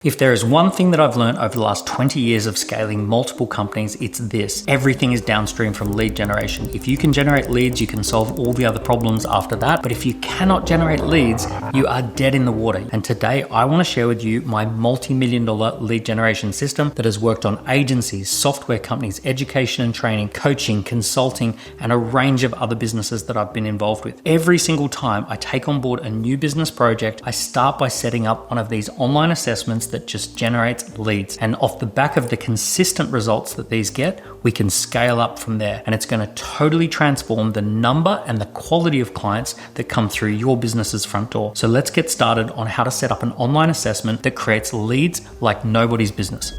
If there is one thing that I've learned over the last 20 years of scaling multiple companies, it's this. Everything is downstream from lead generation. If you can generate leads, you can solve all the other problems after that. But if you cannot generate leads, you are dead in the water. And today I want to share with you my multi-million-dollar lead generation system that has worked on agencies, software companies, education and training, coaching, consulting, and a range of other businesses that I've been involved with. Every single time I take on board a new business project, I start by setting up one of these online assessments that just generates leads. And off the back of the consistent results that these get, we can scale up from there. And it's going to totally transform the number and the quality of clients that come through your business's front door. So let's get started on how to set up an online assessment that creates leads like nobody's business.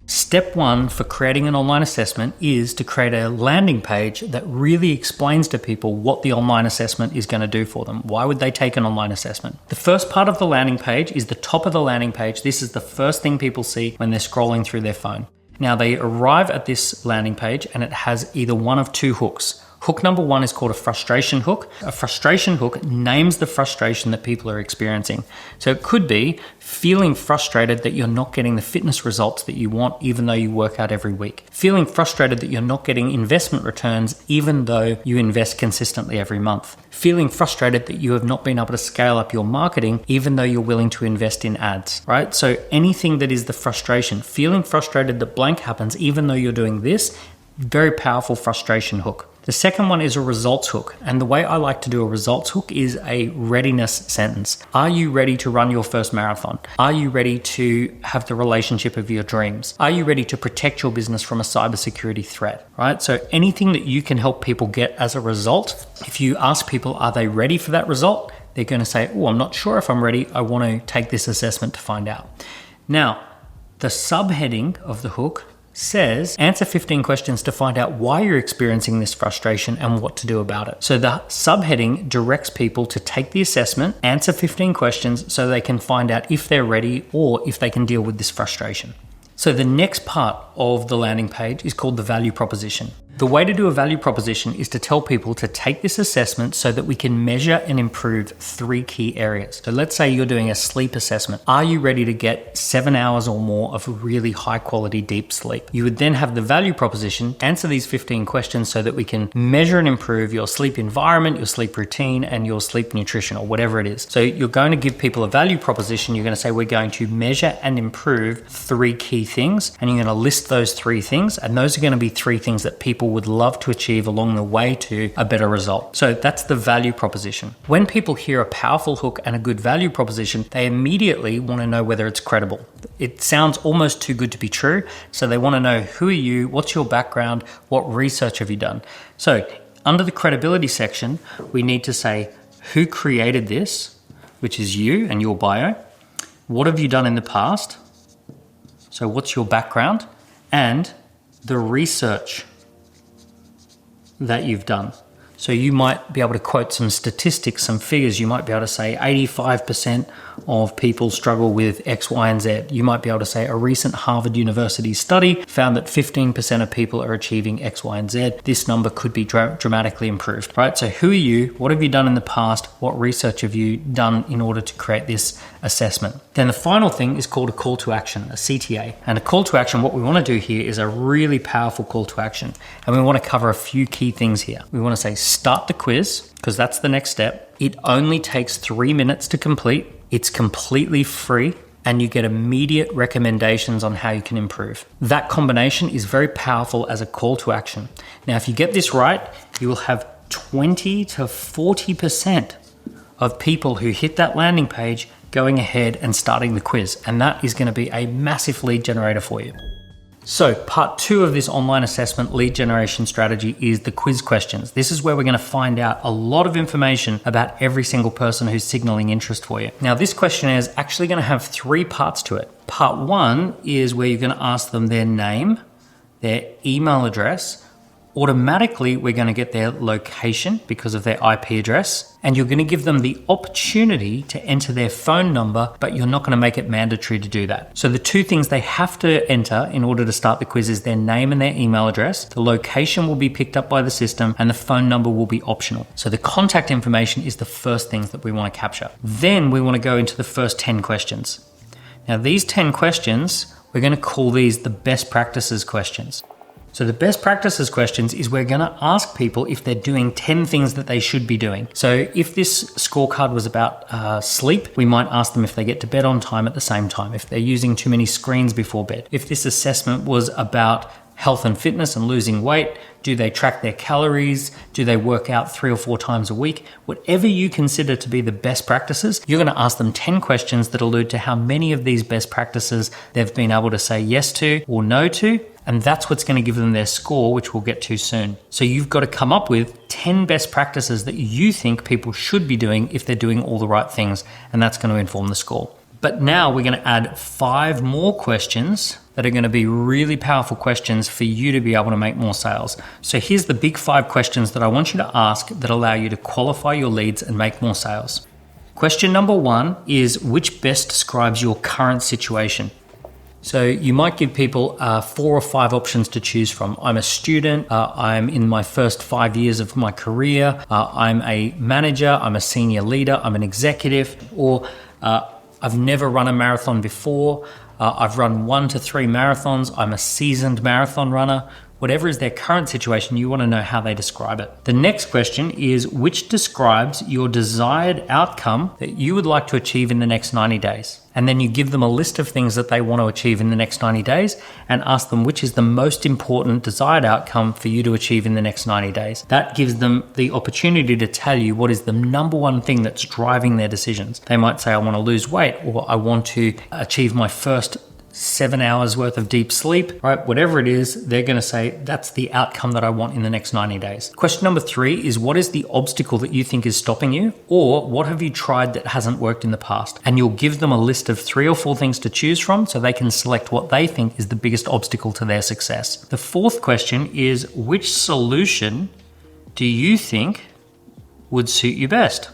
Step one for creating an online assessment is to create a landing page that really explains to people what the online assessment is going to do for them. Why would they take an online assessment? The first part of the landing page is the top of the landing page. This is the first thing people see when they're scrolling through their phone. Now they arrive at this landing page and it has either one of two hooks. Hook number one is called a frustration hook. A frustration hook names the frustration that people are experiencing. So it could be feeling frustrated that you're not getting the fitness results that you want even though you work out every week. Feeling frustrated that you're not getting investment returns even though you invest consistently every month. Feeling frustrated that you have not been able to scale up your marketing even though you're willing to invest in ads, right? So anything that is the frustration, feeling frustrated that blank happens even though you're doing this, very powerful frustration hook. The second one is a results hook. And the way I like to do a results hook is a readiness sentence. Are you ready to run your first marathon? Are you ready to have the relationship of your dreams? Are you ready to protect your business from a cybersecurity threat, right? So anything that you can help people get as a result, if you ask people, are they ready for that result? They're going to say, oh, I'm not sure if I'm ready. I want to take this assessment to find out. Now, the subheading of the hook says, answer 15 questions to find out why you're experiencing this frustration and what to do about it. So the subheading directs people to take the assessment, answer 15 questions so they can find out if they're ready or if they can deal with this frustration. So the next part of the landing page is called the value proposition. The way to do a value proposition is to tell people to take this assessment so that we can measure and improve three key areas. So let's say you're doing a sleep assessment. Are you ready to get 7 hours or more of really high quality deep sleep? You would then have the value proposition, answer these 15 questions so that we can measure and improve your sleep environment, your sleep routine, and your sleep nutrition or whatever it is. So you're going to give people a value proposition. You're going to say, we're going to measure and improve three key things. And you're going to list those three things. And those are going to be three things that people would love to achieve along the way to a better result. So that's the value proposition. When people hear a powerful hook and a good value proposition, they immediately want to know whether it's credible. It sounds almost too good to be true. So they want to know, who are you? What's your background? What research have you done? So under the credibility section, we need to say, who created this, which is you and your bio. What have you done in the past? So what's your background? And the research that you've done. So you might be able to quote some statistics, some figures. You might be able to say 85% of people struggle with X, Y, and Z. You might be able to say a recent Harvard University study found that 15% of people are achieving X, Y, and Z. This number could be dramatically improved, right? So who are you? What have you done in the past? What research have you done in order to create this assessment? Then the final thing is called a call to action, a CTA. And a call to action, what we want to do here is a really powerful call to action. And we want to cover a few key things here. We want to say, start the quiz, because that's the next step. It only takes 3 minutes to complete. It's completely free and you get immediate recommendations on how you can improve. That combination is very powerful as a call to action. Now, if you get this right, you will have 20 to 40% of people who hit that landing page going ahead and starting the quiz. And that is going to be a massive lead generator for you. So part 2 of this online assessment lead generation strategy is the quiz questions. This is where we're going to find out a lot of information about every single person who's signaling interest for you. Now, this questionnaire is actually going to have 3 parts to it. Part 1 is where you're going to ask them their name, their email address, Automatically, we're going to get their location because of their IP address, and you're going to give them the opportunity to enter their phone number, but you're not going to make it mandatory to do that. So the two things they have to enter in order to start the quiz is their name and their email address. The location will be picked up by the system, and the phone number will be optional. So the contact information is the first things that we want to capture. Then we want to go into the first 10 questions. Now these 10 questions, we're going to call these the best practices questions. So the best practices questions is we're going to ask people if they're doing 10 things that they should be doing. So if this scorecard was about sleep, we might ask them if they get to bed on time at the same time, if they're using too many screens before bed. If this assessment was about health and fitness and losing weight, do they track their calories? Do they work out 3 or 4 times a week? Whatever you consider to be the best practices, you're going to ask them 10 questions that allude to how many of these best practices they've been able to say yes to or no to. And that's what's going to give them their score, which we'll get to soon. So you've got to come up with 10 best practices that you think people should be doing if they're doing all the right things. And that's going to inform the score. But now we're going to add 5 more questions that are going to be really powerful questions for you to be able to make more sales. So here's the big 5 questions that I want you to ask that allow you to qualify your leads and make more sales. Question number 1 is, which best describes your current situation? So you might give people 4 or 5 options to choose from. I'm a student, I'm in my first 5 years of my career, I'm a manager, I'm a senior leader, I'm an executive, or I've never run a marathon before, I've run 1 to 3 marathons, I'm a seasoned marathon runner. Whatever is their current situation, you want to know how they describe it. The next question is, which describes your desired outcome that you would like to achieve in the next 90 days? And then you give them a list of things that they want to achieve in the next 90 days and ask them which is the most important desired outcome for you to achieve in the next 90 days. That gives them the opportunity to tell you what is the number one thing that's driving their decisions. They might say, I want to lose weight, or I want to achieve my first 7 hours worth of deep sleep, right? Whatever it is, they're going to say, that's the outcome that I want in the next 90 days. Question number 3 is, what is the obstacle that you think is stopping you? Or what have you tried that hasn't worked in the past? And you'll give them a list of 3 or 4 things to choose from so they can select what they think is the biggest obstacle to their success. The 4th question is, which solution do you think would suit you best?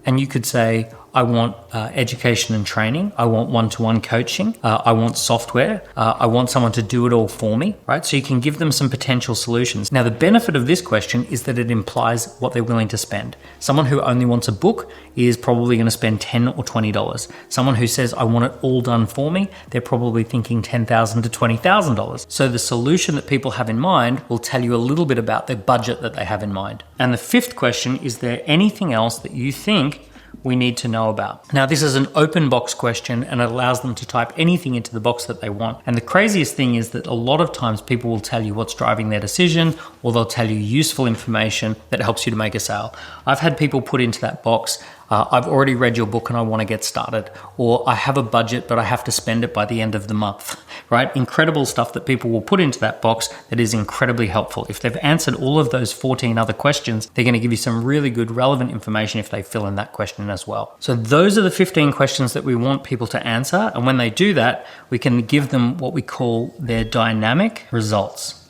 And you could say, I want education and training. I want one-to-one coaching. I want software. I want someone to do it all for me, right? So you can give them some potential solutions. Now, the benefit of this question is that it implies what they're willing to spend. Someone who only wants a book is probably going to spend $10 or $20. Someone who says, I want it all done for me, they're probably thinking $10,000 to $20,000. So the solution that people have in mind will tell you a little bit about the budget that they have in mind. And the 5th question, is there anything else that you think we need to know about? Now, this is an open box question and it allows them to type anything into the box that they want. And the craziest thing is that a lot of times people will tell you what's driving their decision, or they'll tell you useful information that helps you to make a sale. I've had people put into that box, I've already read your book and I want to get started, or I have a budget but I have to spend it by the end of the month, right? Incredible stuff that people will put into that box that is incredibly helpful. If they've answered all of those 14 other questions, they're going to give you some really good relevant information if they fill in that question as well. So those are the 15 questions that we want people to answer. And when they do that, we can give them what we call their dynamic results.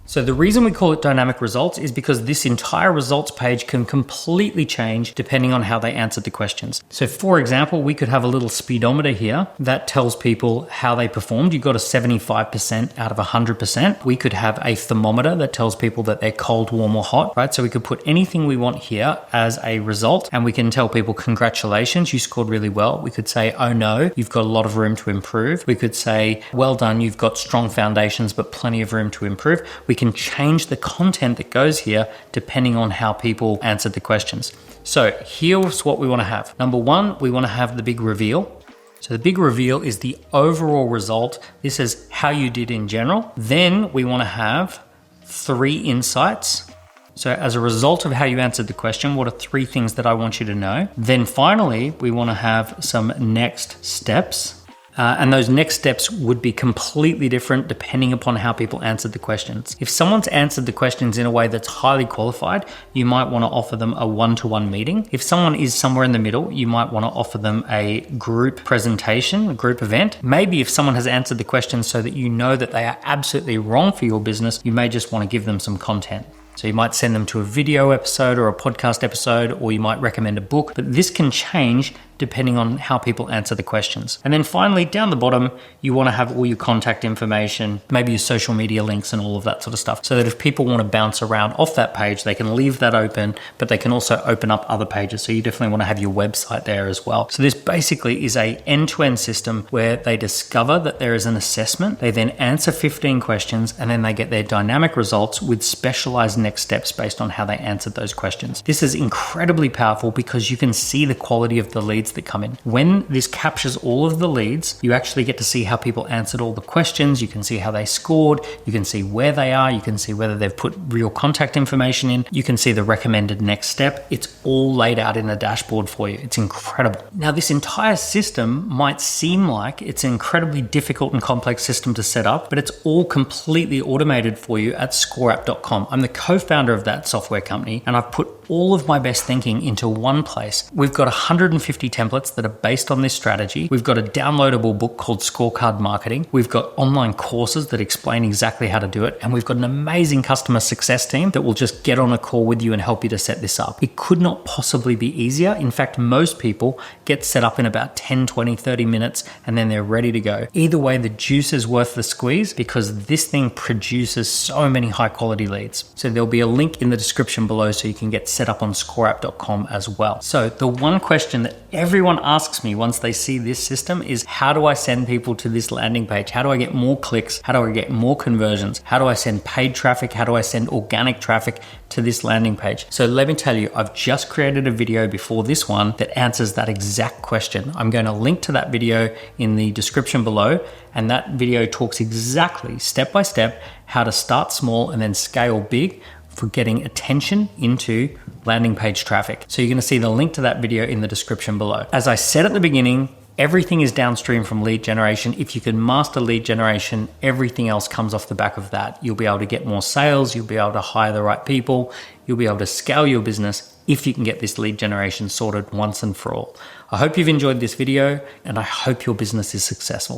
So the reason we call it dynamic results is because this entire results page can completely change depending on how they answered the questions. So for example, we could have a little speedometer here that tells people how they performed. You got a 75% out of 100%. We could have a thermometer that tells people that they're cold, warm, or hot, right? So we could put anything we want here as a result, and we can tell people, congratulations, you scored really well. We could say, oh no, you've got a lot of room to improve. We could say, well done, you've got strong foundations, but plenty of room to improve. We can change the content that goes here depending on how people answered the questions. So here's what we want to have. Number 1, we want to have the big reveal. So the big reveal is the overall result. This is how you did in general. Then we want to have 3 insights. So as a result of how you answered the question, what are 3 things that I want you to know? Then finally, we want to have some next steps. And those next steps would be completely different depending upon how people answered the questions. If someone's answered the questions in a way that's highly qualified, you might want to offer them a one-to-one meeting. If someone is somewhere in the middle, you might want to offer them a group presentation, a group event. Maybe if someone has answered the questions so that you know that they are absolutely wrong for your business, you may just want to give them some content. So you might send them to a video episode or a podcast episode, or you might recommend a book, but this can change depending on how people answer the questions. And then finally, down the bottom, you want to have all your contact information, maybe your social media links and all of that sort of stuff, so that if people want to bounce around off that page, they can leave that open, but they can also open up other pages. So you definitely want to have your website there as well. So this basically is a end-to-end system where they discover that there is an assessment, they then answer 15 questions, and then they get their dynamic results with specialized next steps based on how they answered those questions. This is incredibly powerful because you can see the quality of the leads that come in. When this captures all of the leads, you actually get to see how people answered all the questions. You can see how they scored. You can see where they are. You can see whether they've put real contact information in. You can see the recommended next step. It's all laid out in a dashboard for you. It's incredible. Now, this entire system might seem like it's an incredibly difficult and complex system to set up, but it's all completely automated for you at ScoreApp.com. I'm the co-founder of that software company, and I've put all of my best thinking into one place. We've got 150 templates that are based on this strategy. We've got a downloadable book called Scorecard Marketing. We've got online courses that explain exactly how to do it. And we've got an amazing customer success team that will just get on a call with you and help you to set this up. It could not possibly be easier. In fact, most people get set up in about 10, 20, 30 minutes, and then they're ready to go. Either way, the juice is worth the squeeze because this thing produces so many high quality leads. So there'll be a link in the description below so you can get set up on ScoreApp.com as well. So the one question that everyone asks me once they see this system is, how do I send people to this landing page? How do I get more clicks? How do I get more conversions? How do I send paid traffic? How do I send organic traffic to this landing page? So let me tell you, I've just created a video before this one that answers that exact question. I'm going to link to that video in the description below, and that video talks exactly step by step how to start small and then scale big for getting attention into landing page traffic. So you're going to see the link to that video in the description below. As I said at the beginning, everything is downstream from lead generation. If you can master lead generation, everything else comes off the back of that. You'll be able to get more sales. You'll be able to hire the right people. You'll be able to scale your business if you can get this lead generation sorted once and for all. I hope you've enjoyed this video, and I hope your business is successful.